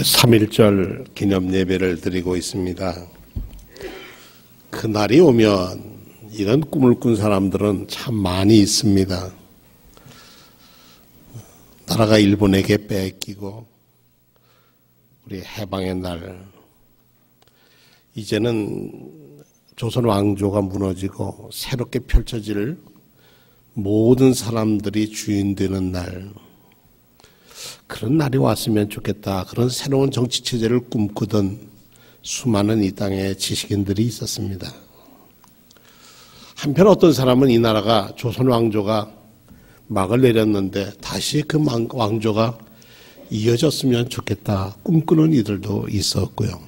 3.1절 기념 예배를 드리고 있습니다. 그날이 오면 이런 꿈을 꾼 사람들은 참 많이 있습니다. 나라가 일본에게 뺏기고 우리 해방의 날, 이제는 조선 왕조가 무너지고 새롭게 펼쳐질 모든 사람들이 주인 되는 날, 그런 날이 왔으면 좋겠다. 그런 새로운 정치체제를 꿈꾸던 수많은 이 땅의 지식인들이 있었습니다. 한편 어떤 사람은 이 나라가 조선 왕조가 막을 내렸는데 다시 그 왕조가 이어졌으면 좋겠다 꿈꾸는 이들도 있었고요.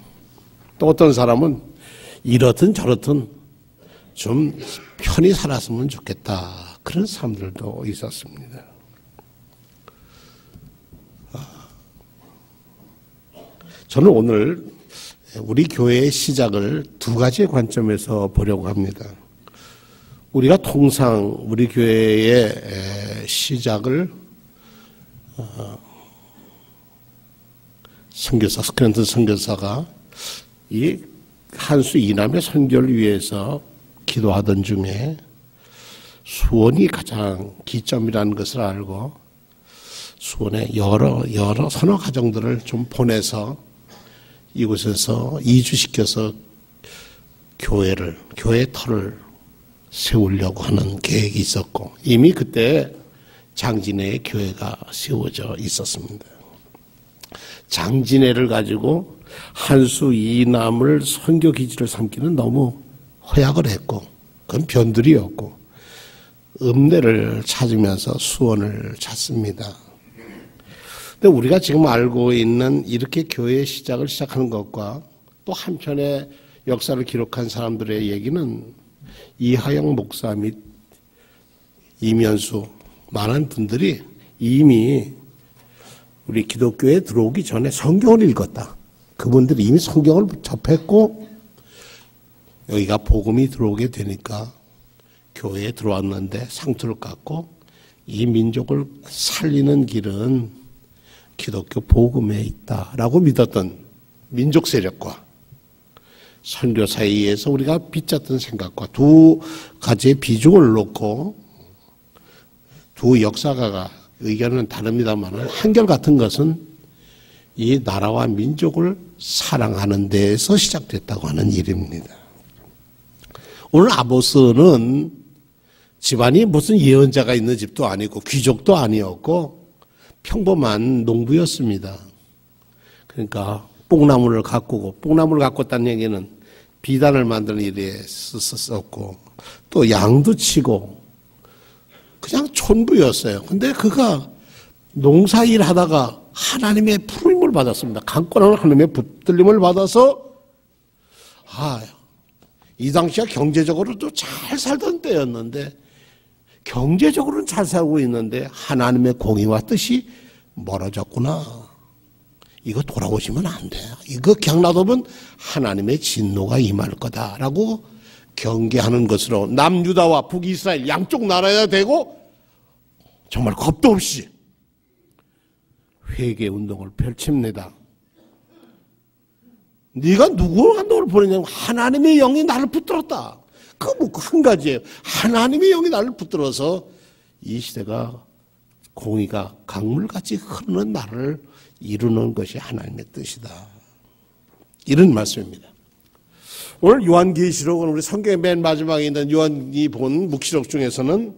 또 어떤 사람은 이렇든 저렇든 좀 편히 살았으면 좋겠다 그런 사람들도 있었습니다. 저는 오늘 우리 교회의 시작을 두 가지의 관점에서 보려고 합니다. 우리가 통상 우리 교회의 시작을 선교사, 스크랜턴 선교사가 이 한수 이남의 선교를 위해서 기도하던 중에 수원이 가장 기점이라는 것을 알고 수원에 여러 서너 가정들을 좀 보내서 이곳에서 이주시켜서 교회의 터를 세우려고 하는 계획이 있었고 이미 그때 장진해의 교회가 세워져 있었습니다. 장진해를 가지고 한수 이남을 선교 기지를 삼기는 너무 허약을 했고 그건 변들이었고 읍내를 찾으면서 수원을 찾습니다. 근데 우리가 지금 알고 있는 이렇게 교회의 시작을 시작하는 것과 또 한편의 역사를 기록한 사람들의 얘기는 이하영 목사 및 이면수 많은 분들이 이미 우리 기독교에 들어오기 전에 성경을 읽었다. 그분들이 이미 성경을 접했고 여기가 복음이 들어오게 되니까 교회에 들어왔는데 상투를 깎고 이 민족을 살리는 길은 기독교 복음에 있다라고 믿었던 민족 세력과 선교 사이에서 우리가 빚졌던 생각과 두 가지의 비중을 놓고 두 역사가가 의견은 다릅니다만 한결같은 것은 이 나라와 민족을 사랑하는 데에서 시작됐다고 하는 일입니다. 오늘 아모스는 집안이 무슨 예언자가 있는 집도 아니고 귀족도 아니었고 평범한 농부였습니다. 그러니까 뽕나무를 가꾸고 뽕나무를 가꿨다는 얘기는 비단을 만드는 일에 썼었고 또 양도 치고 그냥 촌부였어요. 근데 그가 농사일 하다가 하나님의 부름을 받았습니다. 강권한 하나님의 붙들림을 받아서 이 당시가 경제적으로도 잘 살던 때였는데 경제적으로는 잘 살고 있는데 하나님의 공의와 뜻이 멀어졌구나. 이거 돌아오시면 안 돼. 이거 그냥 놔두면 하나님의 진노가 임할 거다라고 경계하는 것으로 남유다와 북이스라엘 양쪽 나라야 되고 정말 겁도 없이 회개운동을 펼칩니다. 네가 누구를 한동을 보내냐면 하나님의 영이 나를 붙들었다. 그거 뭐 한 가지예요. 하나님의 영이 나를 붙들어서 이 시대가 공의가 강물같이 흐르는 날을 이루는 것이 하나님의 뜻이다. 이런 말씀입니다. 오늘 요한계시록은 우리 성경의 맨 마지막에 있는 요한이 본 묵시록 중에서는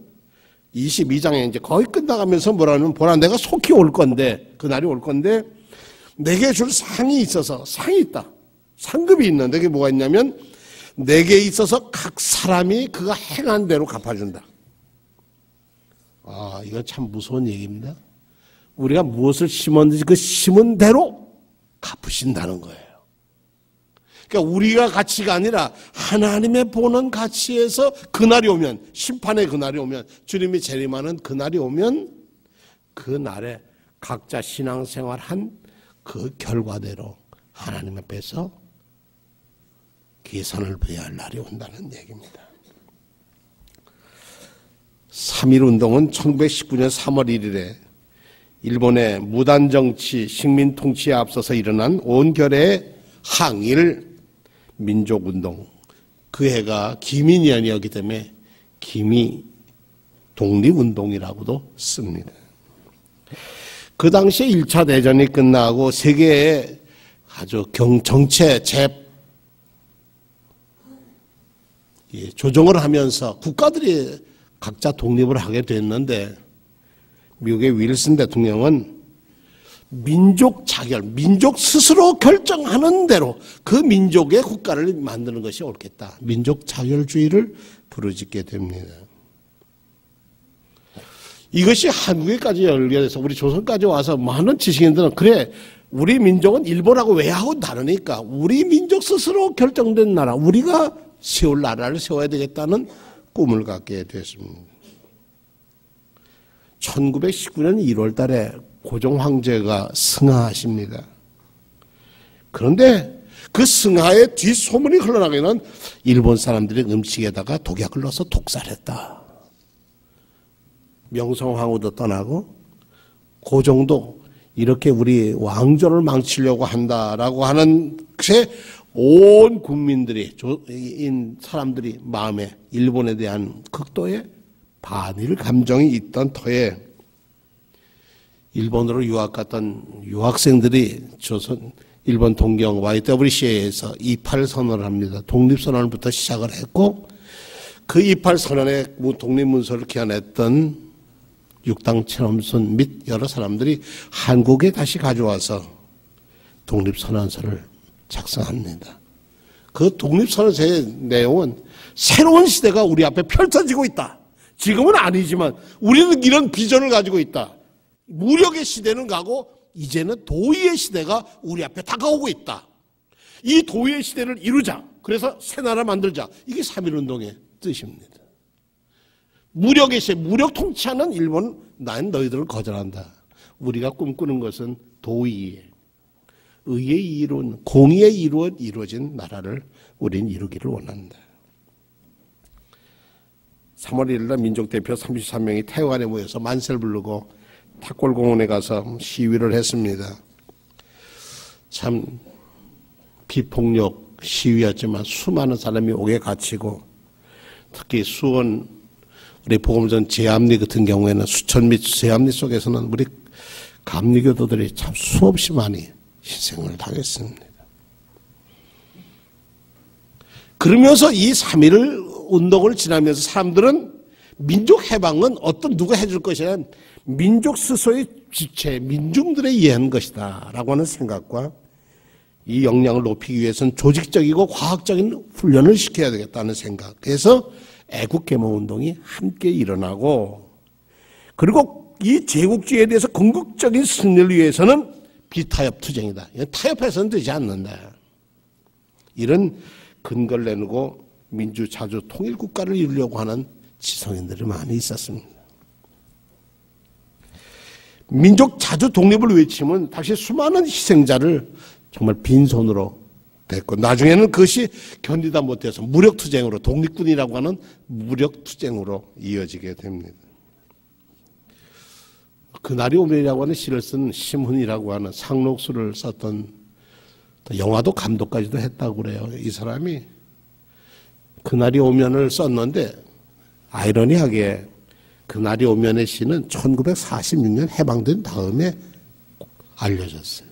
22장에 이제 거의 끝나가면서 뭐라면 보라 내가 속히 올 건데 그날이 올 건데 내게 줄 상이 있어서 상이 있다. 상급이 있는데 그게 뭐가 있냐면 내게 있어서 각 사람이 그가 행한 대로 갚아준다. 이건 참 무서운 얘기입니다. 우리가 무엇을 심었는지 그 심은 대로 갚으신다는 거예요. 그러니까 우리가 가치가 아니라 하나님의 보는 가치에서 그날이 오면 심판의 그날이 오면 주님이 재림하는 그날이 오면 그 날에 각자 신앙생활한 그 결과대로 하나님 앞에서 계산을 봐야 할 날이 온다는 얘기입니다. 3.1운동은 1919년 3월 1일에 일본의 무단정치, 식민통치에 앞서서 일어난 온결의 항일, 민족운동, 그 해가 기민년이었기 때문에 기미 독립운동이라고도 씁니다. 그 당시에 1차 대전이 끝나고 세계에 아주 정체 조정을 하면서 국가들이 각자 독립을 하게 됐는데 미국의 윌슨 대통령은 민족 자결, 민족 스스로 결정하는 대로 그 민족의 국가를 만드는 것이 옳겠다. 민족 자결주의를 부르짖게 됩니다. 이것이 한국에까지 연결해서 우리 조선까지 와서 많은 지식인들은 그래 우리 민족은 일본하고 외하고 다르니까 우리 민족 스스로 결정된 나라, 우리가 세울 나라를 세워야 되겠다는 꿈을 갖게 됐습니다. 1919년 1월 달에 고종 황제가 승하하십니다. 그런데 그 승하의 뒷소문이 흘러나가기는 일본 사람들이 음식에다가 독약을 넣어서 독살했다. 명성황후도 떠나고 고종도 이렇게 우리 왕조를 망치려고 한다라고 하는 것에 온 국민들이 사람들이 마음에 일본에 대한 극도의 반일 감정이 있던 터에 일본으로 유학 갔던 유학생들이 일본 동경 YWCA에서 28선언을 합니다. 독립선언부터 시작을 했고 그 28선언의 독립문서를 기원했던 육당 최엄순 및 여러 사람들이 한국에 다시 가져와서 독립선언서를 작성합니다. 그 독립선언서의 내용은 새로운 시대가 우리 앞에 펼쳐지고 있다. 지금은 아니지만 우리는 이런 비전을 가지고 있다. 무력의 시대는 가고 이제는 도의의 시대가 우리 앞에 다가오고 있다. 이 도의의 시대를 이루자. 그래서 새 나라 만들자. 이게 3.1운동의 뜻입니다. 무력의 시대, 무력 통치하는 일본, 난 너희들을 거절한다. 우리가 꿈꾸는 것은 도의의, 의의 이룬, 공의에 이루어진 나라를 우린 이루기를 원한다. 3월 1일 날 민족대표 33명이 태화관에 모여서 만세를 부르고 탁골공원에 가서 시위를 했습니다. 참 비폭력 시위였지만 수많은 사람이 옥에 갇히고 특히 수원 우리 보금전 제암리 같은 경우에는 수천 미 제암리 속에서는 우리 감리교도들이 참 수없이 많이 희생을 당했습니다. 그러면서 이 3.1 운동을 지나면서 사람들은 민족 해방은 누가 해줄 것이냐 민족 스스로의 주체, 민중들에 의한 것이다 라고 하는 생각과 이 역량을 높이기 위해서는 조직적이고 과학적인 훈련을 시켜야 되겠다는 생각. 그래서 애국개몽운동이 함께 일어나고 그리고 이 제국주의에 대해서 궁극적인 승리를 위해서는 비타협 투쟁이다. 타협해서는 되지 않는다. 이런 근거를 내놓고 민주자주 통일국가를 이루려고 하는 지성인들이 많이 있었습니다. 민족자주 독립을 외치면 다시 수많은 희생자를 정말 빈손으로 됐고 나중에는 그것이 견디다 못해서 무력투쟁으로 독립군이라고 하는 무력투쟁으로 이어지게 됩니다. 그날이 오면이라고 하는 시를 쓴 심훈이라고 하는 상록수를 썼던 영화도 감독까지도 했다고 그래요. 이 사람이 그날이 오면을 썼는데 아이러니하게 그날이 오면의 시는 1946년 해방된 다음에 알려졌어요.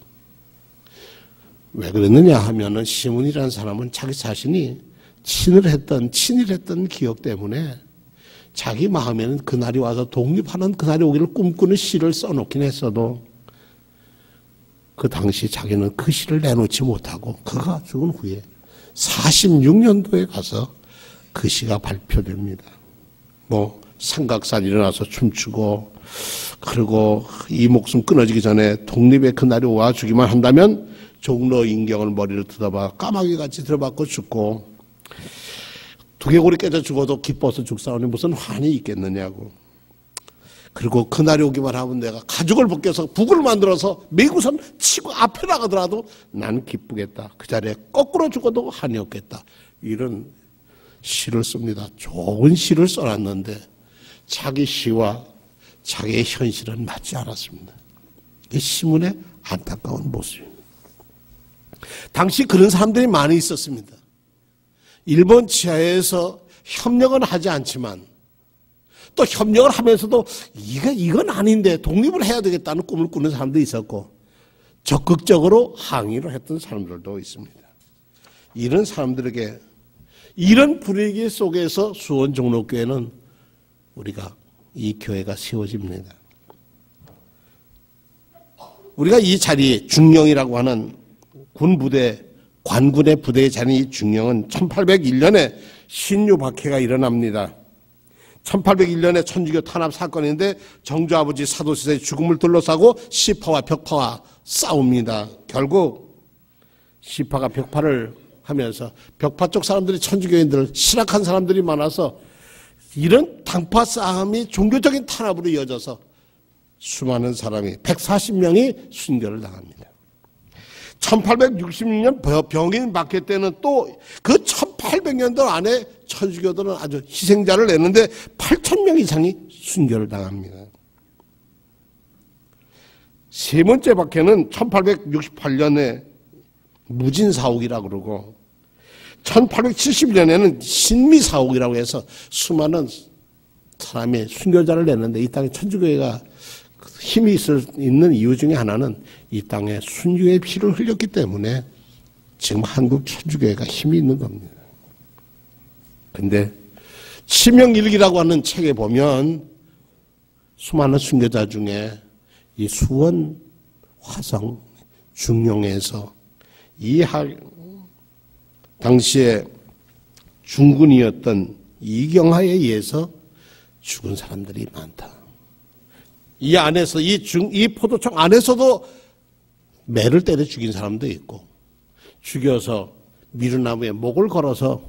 왜 그랬느냐 하면은 심훈이라는 사람은 자기 자신이 친일했던 기억 때문에 자기 마음에는 그날이 와서 독립하는 그날이 오기를 꿈꾸는 시를 써놓긴 했어도 그 당시 자기는 그 시를 내놓지 못하고 그가 죽은 후에 46년도에 가서 그 시가 발표됩니다. 뭐 삼각산 일어나서 춤추고 그리고 이 목숨 끊어지기 전에 독립의 그날이 와주기만 한다면 종로 인경을 머리를 뜯어봐 까마귀같이 들어받고 죽고 두개골이 깨져 죽어도 기뻐서 죽사오니 무슨 환이 있겠느냐고. 그리고 그날이 오기만 하면 내가 가죽을 벗겨서 북을 만들어서 매구선 치고 앞에 나가더라도 나는 기쁘겠다. 그 자리에 거꾸로 죽어도 한이 없겠다. 이런 시를 씁니다. 좋은 시를 써놨는데 자기 시와 자기의 현실은 맞지 않았습니다. 이게 신문의 안타까운 모습입니다. 당시 그런 사람들이 많이 있었습니다. 일본 지하에서 협력은 하지 않지만 또 협력을 하면서도 이건 아닌데 독립을 해야 되겠다는 꿈을 꾸는 사람도 있었고 적극적으로 항의를 했던 사람들도 있습니다. 이런 사람들에게 이런 분위기 속에서 수원 종로교회는 우리가 이 교회가 세워집니다. 우리가 이 자리에 중령이라고 하는 군부대 관군의 부대의 자리 중령은 1801년에 신유박해가 일어납니다. 1801년에 천주교 탄압 사건인데 정조아버지 사도세자의 죽음을 둘러싸고 시파와 벽파와 싸웁니다. 결국 시파가 벽파를 하면서 벽파 쪽 사람들이 천주교인들 실학한 사람들이 많아서 이런 당파 싸움이 종교적인 탄압으로 이어져서 수많은 사람이 140명이 순교를 당합니다. 1866년 병인 박해 때는 또 그 1800년도 안에 천주교들은 아주 희생자를 내는데 8,000명 이상이 순교를 당합니다. 세 번째 박해는 1868년에 무진사옥이라고 그러고 1871년에는 신미사옥이라고 해서 수많은 사람이 순교자를 냈는데 이 땅에 천주교회가 힘이 있는 이유 중에 하나는 이 땅에 순교의 피를 흘렸기 때문에 지금 한국 천주교회가 힘이 있는 겁니다. 근데 치명일기라고 하는 책에 보면 수많은 순교자 중에 이 수원 화성 중용에서 당시에 중군이었던 이경하에 의해서 죽은 사람들이 많다. 이 안에서 이 포도청 안에서도 매를 때려 죽인 사람도 있고 죽여서 미루나무에 목을 걸어서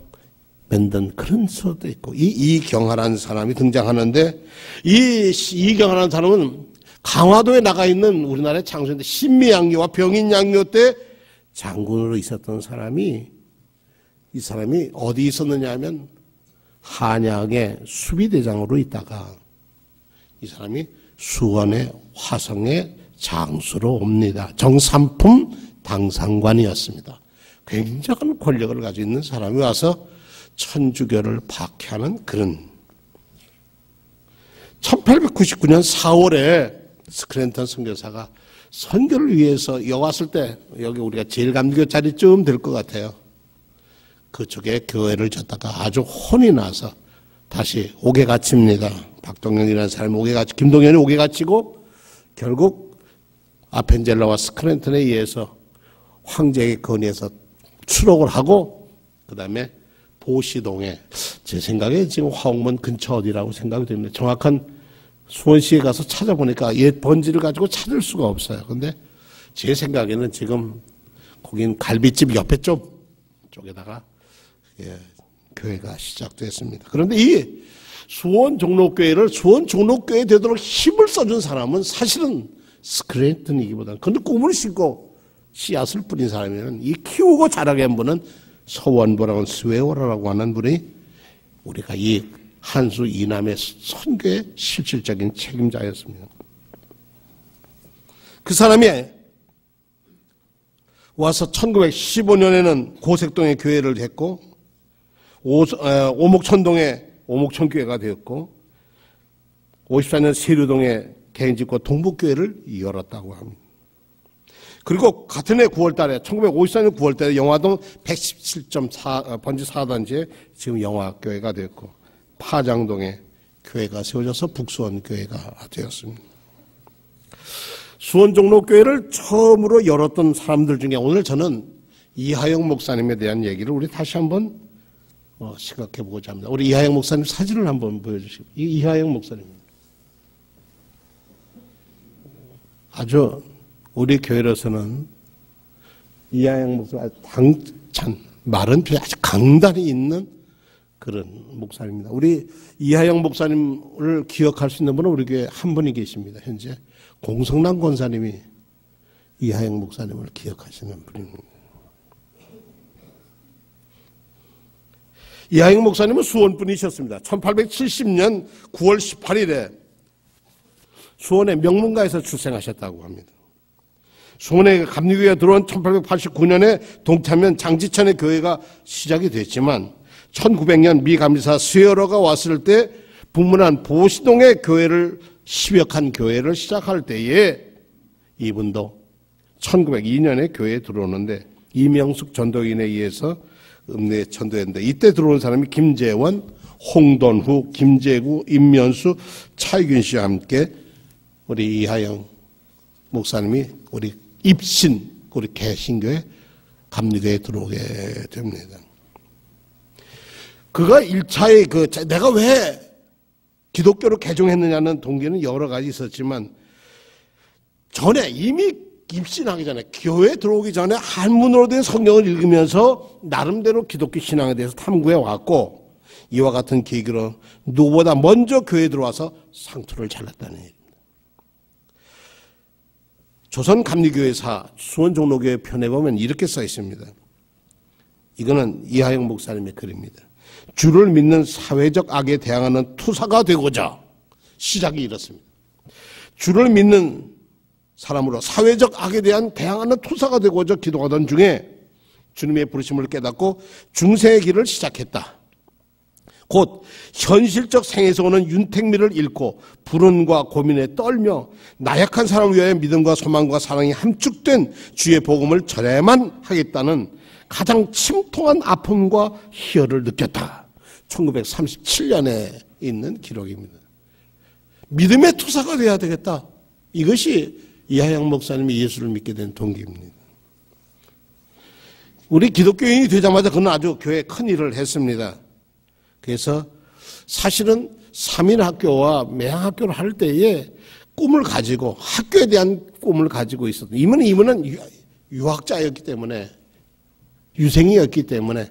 만든 그런 서도 있고 이경하라는 사람이 등장하는데 이경하라는 사람은 강화도에 나가 있는 우리나라의 장수인데 신미양요와 병인양요 때 장군으로 있었던 사람이 이 사람이 어디 있었느냐 하면 한양의 수비대장으로 있다가 이 사람이 수원의 화성의 장수로 옵니다. 정삼품 당상관이었습니다. 굉장한 권력을 가지고 있는 사람이 와서 천주교를 박해하는 그런 1899년 4월에 스크랜턴 선교사가 선교를 위해서 왔을 때 여기 우리가 제일감리교 자리쯤 될 것 같아요. 그쪽에 교회를 졌다가 아주 혼이 나서 다시 옥에 갇힙니다. 박동현이라는 사람이 옥에 갇히고 김동현이 옥에 갇히고 결국 아펜젤라와 스크랜턴에 의해서 황제에게 건의해서 추록을 하고 그 다음에 보시동에 제 생각에 지금 화옥문 근처 어디라고 생각이 됩니다. 정확한 수원시에 가서 찾아보니까 옛 번지를 가지고 찾을 수가 없어요. 근데 제 생각에는 지금 거긴 갈비집 옆에 쪽에다가 교회가 시작됐습니다. 그런데 이 수원 종로교회를 수원 종로교회 되도록 힘을 써준 사람은 사실은 스크랜턴이기보다는 근데 꿈을 심고 씨앗을 뿌린 사람이면 이 키우고 자라게 한 분은 서원보라고 스웨오라라고 하는 분이 우리가 이 한수 이남의 선교의 실질적인 책임자였습니다. 그 사람이 와서 1915년에는 고색동에 교회를 했고 오목천동에 오목천교회가 되었고 54년 세류동에 개인집과 동북교회를 열었다고 합니다. 그리고 같은 해 9월달에 1954년 9월달에 영화동 117.4 번지 4단지에 지금 영화교회가 되었고 파장동에 교회가 세워져서 북수원 교회가 되었습니다. 수원 종로교회를 처음으로 열었던 사람들 중에 오늘 저는 이하영 목사님에 대한 얘기를 우리 다시 한번 생각해 보고자 합니다. 우리 이하영 목사님 사진을 한번 보여주시고 이하영 목사님입니다. 아주 우리 교회로서는 이하영 목사님 당찬 마른 뼈에 아주 강단이 있는 그런 목사님입니다. 우리 이하영 목사님을 기억할 수 있는 분은 우리 교회에 한 분이 계십니다. 현재 공성남 권사님이 이하영 목사님을 기억하시는 분입니다. 이하영 목사님은 수원 분이셨습니다. 1870년 9월 18일에 수원의 명문가에서 출생하셨다고 합니다. 수원에 감리교회가 들어온 1889년에 동탄면 장지천의 교회가 시작이 됐지만 1900년 미 감리사 스웨어러가 왔을 때 북문안 보시동의 교회를 시역한 교회를 시작할 때에 이분도 1902년에 교회에 들어오는데 이명숙 전도인에 의해서 읍내에 전도했는데 이때 들어온 사람이 김재원, 홍돈후, 김재구, 임면수, 차이균 씨와 함께 우리 이하영 목사님이 우리 입신, 우리 개신교회 감리교회에 들어오게 됩니다. 그가 1차에 내가 왜 기독교로 개종했느냐는 동기는 여러 가지 있었지만 전에 이미 입신하기 전에 교회에 들어오기 전에 한문으로 된 성경을 읽으면서 나름대로 기독교 신앙에 대해서 탐구해 왔고 이와 같은 계기로 누구보다 먼저 교회에 들어와서 상투를 잘랐다는 얘기입니다. 조선 감리교회사 수원 종로교회 편에 보면 이렇게 써 있습니다. 이거는 이하영 목사님의 글입니다. 주를 믿는 사회적 악에 대항하는 투사가 되고자 시작이 이렇습니다. 주를 믿는 사람으로 사회적 악에 대한 대항하는 투사가 되고자 기도하던 중에 주님의 부르심을 깨닫고 중생의 길을 시작했다. 곧 현실적 생에서 오는 윤택미를 잃고 불운과 고민에 떨며 나약한 사람을 위하여 믿음과 소망과 사랑이 함축된 주의 복음을 전해야만 하겠다는 가장 침통한 아픔과 희열을 느꼈다. 1937년에 있는 기록입니다. 믿음의 투사가 되어야 되겠다. 이것이 이하영 목사님이 예수를 믿게 된 동기입니다. 우리 기독교인이 되자마자 그는 아주 교회에 큰 일을 했습니다. 그래서 사실은 삼인학교와 매양학교를 할 때에 꿈을 가지고 학교에 대한 꿈을 가지고 있었던 이분은 유학자였기 때문에 유생이었기 때문에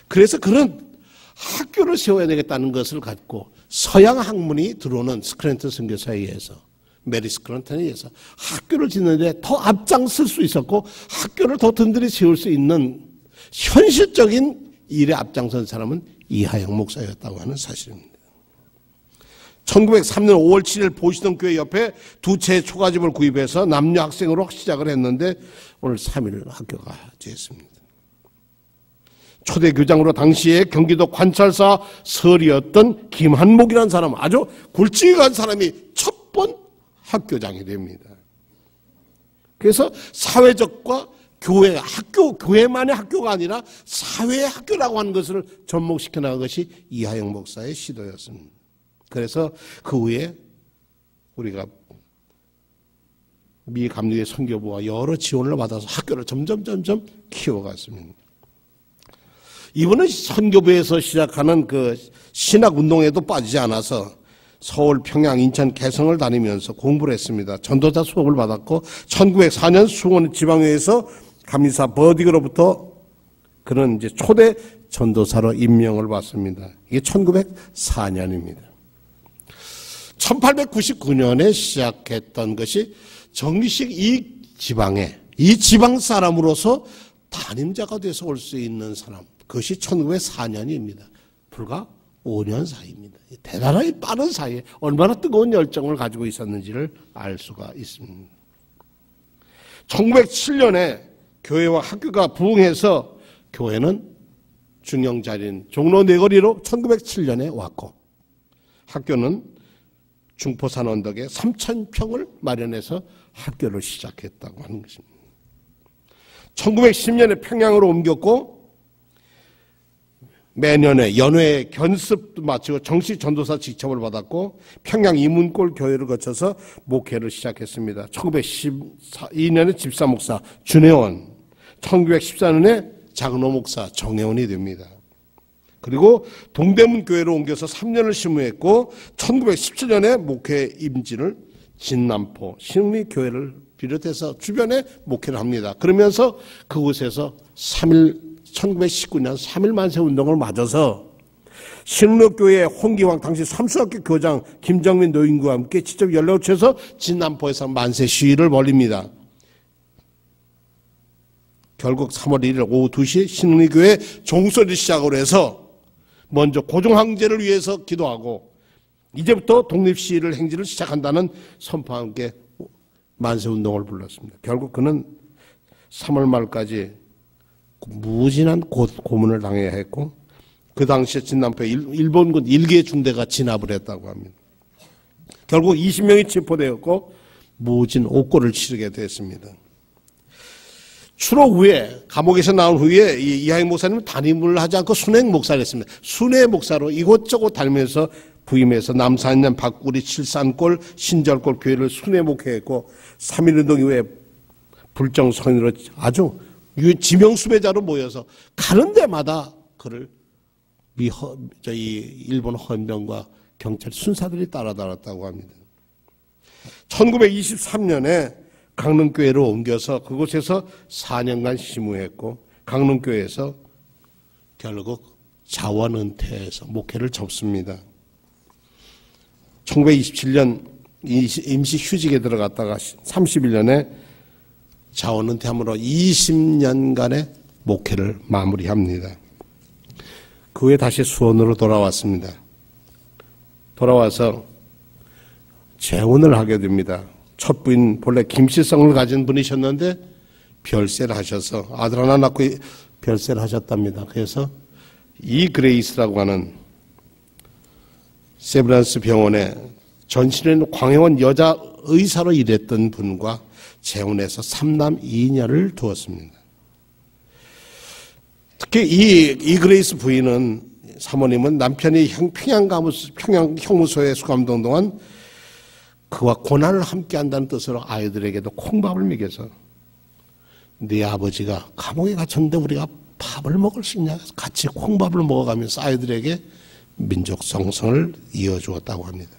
그래서 그런 학교를 세워야 되겠다는 것을 갖고 서양 학문이 들어오는 스크랜턴 선교사에 의해서 메리 스크랜턴에 의해서 학교를 짓는데 더 앞장설 수 있었고 학교를 더 든든히 세울 수 있는 현실적인 일에 앞장선 사람은 이하영 목사였다고 하는 사실입니다. 1903년 5월 7일 보시동 교회 옆에 두 채의 초가집을 구입해서 남녀 학생으로 시작을 했는데 오늘 3일 학교가 됐습니다. 초대 교장으로 당시에 경기도 관찰사 설이었던 김한목이라는 사람, 아주 굵직한 사람이 첫 번 학교장이 됩니다. 그래서 사회적과 교회, 학교, 교회만의 학교가 아니라 사회의 학교라고 하는 것을 접목시켜 나간 것이 이하영 목사의 시도였습니다. 그래서 그 후에 우리가 미 감리교회 선교부와 여러 지원을 받아서 학교를 점점 키워갔습니다. 이분은 선교부에서 시작하는 그 신학 운동에도 빠지지 않아서 서울, 평양, 인천, 개성을 다니면서 공부를 했습니다. 전도자 수업을 받았고 1904년 수원 지방회에서 감리사 버딕으로부터 그는 이제 초대 전도사로 임명을 받습니다. 이게 1904년입니다. 1899년에 시작했던 것이 정식 이 지방 사람으로서 담임자가 돼서 올 수 있는 사람, 그것이 1904년입니다. 불과 5년 사이입니다. 대단하게 빠른 사이에 얼마나 뜨거운 열정을 가지고 있었는지를 알 수가 있습니다. 1907년에 교회와 학교가 부흥해서 교회는 중형자리인 종로 네거리로 1907년에 왔고 학교는 중포산 언덕에 3,000평을 마련해서 학교를 시작했다고 하는 것입니다. 1910년에 평양으로 옮겼고 매년에 연회 견습도 마치고 정식 전도사 직책을 받았고 평양 이문골 교회를 거쳐서 목회를 시작했습니다. 1912년에 집사목사 준혜원, 1914년에 장로 목사 정혜원이 됩니다. 그리고 동대문 교회로 옮겨서 3년을 심무했고 1917년에 목회 임진을 진남포 신흥리교회를 비롯해서 주변에 목회를 합니다. 그러면서 그곳에서 1919년 3.1 만세 운동을 맞아서 신흥로교회 홍기왕 당시 삼수학교 교장 김정민 노인과 함께 직접 연락을 취해서 진남포에서 만세 시위를 벌입니다. 결국 3월 1일 오후 2시 신흥리교회 종소리 시작으로 해서 먼저 고종황제를 위해서 기도하고 이제부터 독립시위를 행진을 시작한다는 선포와 함께 만세운동을 불렀습니다. 결국 그는 3월 말까지 무진한 고문을 당해야 했고 그 당시에 진남포에 일본군 1개 중대가 진압을 했다고 합니다. 결국 20명이 체포되었고 무진 옥고를 치르게 됐습니다. 추록 후에 감옥에서 나온 후에 이하영 목사님은 담임을 하지 않고 순회 목사를 했습니다. 순회 목사로 이곳저곳 다니면서 부임해서 남산년, 박구리, 칠산골, 신절골 교회를 순회 목회했고 3.1운동 이후에 불정선으로 아주 지명수배자로 모여서 가는 데마다 그를 일본 헌병과 경찰 순사들이 따라다녔다고 합니다. 1923년에 강릉교회로 옮겨서 그곳에서 4년간 심우했고 강릉교회에서 결국 자원 은퇴해서 목회를 접습니다. 1927년 임시 휴직에 들어갔다가 31년에 자원 은퇴함으로 20년간의 목회를 마무리합니다. 그 후에 다시 수원으로 돌아왔습니다. 돌아와서 재혼을 하게 됩니다. 첫 부인 본래 김씨성을 가진 분이셨는데 별세를 하셔서 아들 하나 낳고 별세를 하셨답니다. 그래서 이 그레이스라고 하는 세브란스 병원에 전신에는 광해원 여자 의사로 일했던 분과 재혼해서 3남 2녀를 두었습니다. 특히 이 그레이스 부인은 사모님은 남편이 평양 형무소에 수감된 동안 그와 고난을 함께한다는 뜻으로 아이들에게도 콩밥을 먹여서 네 아버지가 감옥에 갇혔는데 우리가 밥을 먹을 수 있냐 같이 콩밥을 먹어가면서 아이들에게 민족 정성을 이어주었다고 합니다.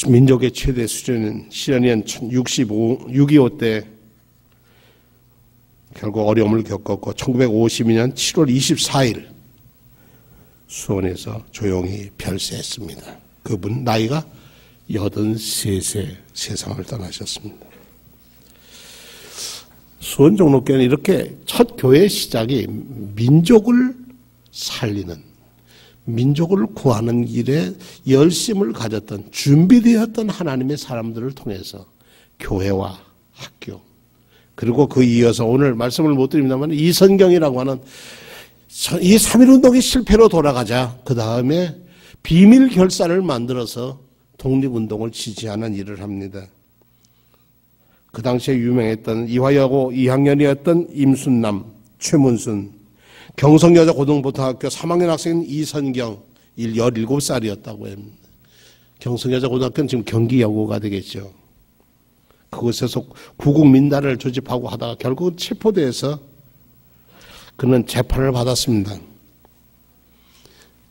민족의 최대 수련인 6.25 때 결국 어려움을 겪었고 1952년 7월 24일 수원에서 조용히 별세했습니다. 그분 나이가 83세 세상을 떠나셨습니다. 수원 종로교회는 이렇게 첫 교회 시작이 민족을 살리는, 민족을 구하는 길에 열심을 가졌던, 준비되었던 하나님의 사람들을 통해서 교회와 학교, 그리고 그 이어서 오늘 말씀을 못 드립니다만 이선경이라고 하는 이 3.1운동이 실패로 돌아가자 그 다음에 비밀 결사를 만들어서 독립운동을 지지하는 일을 합니다. 그 당시에 유명했던 이화여고 2학년이었던 임순남, 최문순, 경성여자고등부터학교 3학년 학생인 이선경, 17살이었다고 합니다. 경성여자고등학교는 지금 경기여고가 되겠죠. 그곳에서 구국민단을 조집하고 하다가 결국은 체포돼서 그는 재판을 받았습니다.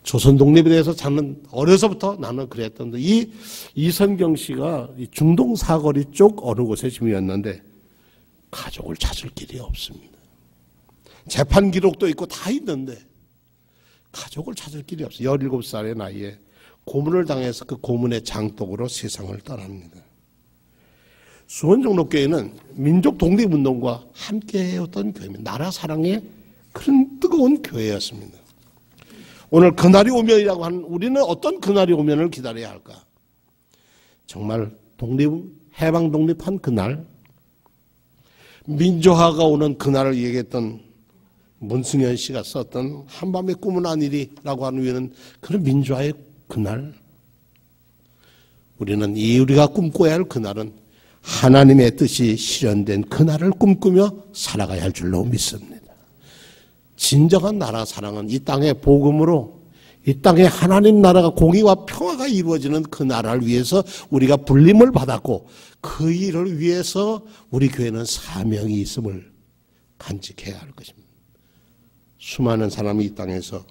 조선 독립에 대해서 저는 어려서부터 나는 그랬던데 이선경 씨가 중동 사거리 쪽 어느 곳에 집이었는데 가족을 찾을 길이 없습니다. 재판 기록도 있고 다 있는데 가족을 찾을 길이 없어요. 17살의 나이에 고문을 당해서 그 고문의 장독으로 세상을 떠납니다. 수원 종로교회는 민족 독립운동과 함께했던 교회입니다. 나라 사랑의 그런 뜨거운 교회였습니다. 오늘 그날이 오면이라고 하는 우리는 어떤 그날이 오면을 기다려야 할까? 정말 해방 독립한 그날, 민주화가 오는 그날을 얘기했던 문승현 씨가 썼던 한밤의 꿈은 아니리라고 하는 위에는 그런 민주화의 그날, 우리는 우리가 꿈꿔야 할 그날은 하나님의 뜻이 실현된 그날을 꿈꾸며 살아가야 할 줄로 믿습니다. 진정한 나라 사랑은 이 땅의 복음으로 이 땅에 하나님 나라가 공의와 평화가 이루어지는 그 나라를 위해서 우리가 불림을 받았고 그 일을 위해서 우리 교회는 사명이 있음을 간직해야 할 것입니다. 수많은 사람이 이 땅에서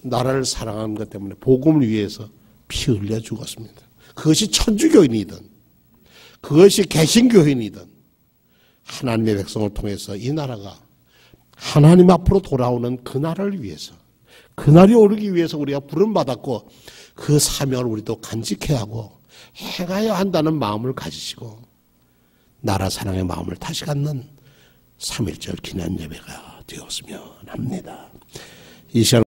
나라를 사랑하는 것 때문에 복음을 위해서 피 흘려 죽었습니다. 그것이 천주교인이든 그것이 개신교인이든 하나님의 백성을 통해서 이 나라가 하나님 앞으로 돌아오는 그날을 위해서, 그날이 오르기 위해서 우리가 부름받았고 그 사명을 우리도 간직해야 하고 행하여야 한다는 마음을 가지시고 나라 사랑의 마음을 다시 갖는 3.1절 기념 예배가 되었으면 합니다. 이 시간